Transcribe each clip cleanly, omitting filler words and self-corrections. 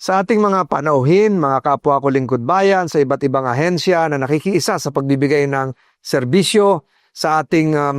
Sa ating mga panauhin, mga kapwa ko lingkod bayan sa iba't ibang ahensya na nakikiisa sa pagbibigay ng serbisyo sa ating sa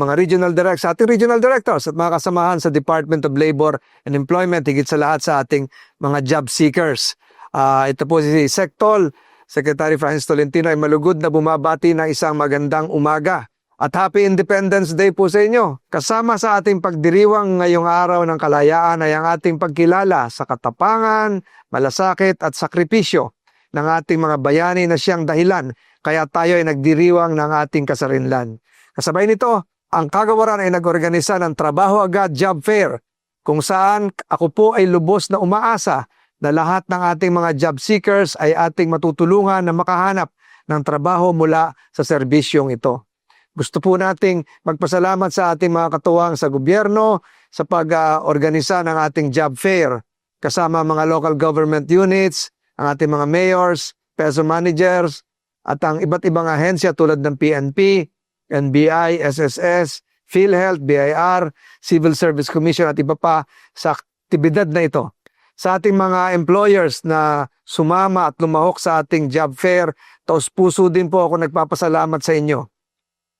ating regional directors at mga kasamahan sa Department of Labor and Employment, higit sa lahat sa ating mga job seekers. Ito po si Sectol, Secretary Francis Tolentino ay malugod na bumabati ng isang magandang umaga. At Happy Independence Day po sa inyo. Kasama sa ating pagdiriwang ngayong araw ng kalayaan ay ang ating pagkilala sa katapangan, malasakit at sakripisyo ng ating mga bayani na siyang dahilan kaya tayo ay nagdiriwang ng ating kasarinlan. Kasabay nito, ang kagawaran ay nag-organisa ng Trabaho Agad Job Fair kung saan ako po ay lubos na umaasa na lahat ng ating mga job seekers ay ating matutulungan na makahanap ng trabaho mula sa serbisyong ito. Gusto po nating magpasalamat sa ating mga katuwang sa gobyerno sa pag-organisa ng ating job fair kasama mga local government units, ang ating mga mayors, peso managers at ang iba't ibang ahensya tulad ng PNP, NBI, SSS, PhilHealth, BIR, Civil Service Commission at iba pa sa aktibidad na ito. Sa ating mga employers na sumama at lumahok sa ating job fair, taos puso din po ako nagpapasalamat sa inyo.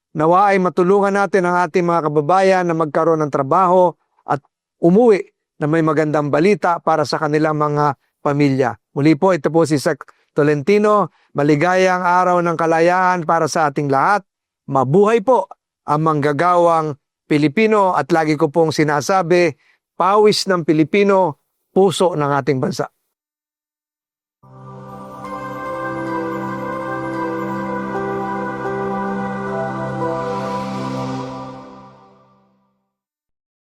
Nawa ay matulungan natin ang ating mga kababayan na magkaroon ng trabaho at umuwi na may magandang balita para sa kanilang mga pamilya. Muli po, ito po si Sec Tolentino. Maligayang araw ng kalayaan para sa ating lahat. Mabuhay po ang manggagawang Pilipino at lagi ko pong sinasabi, pawis ng Pilipino, puso ng ating bansa.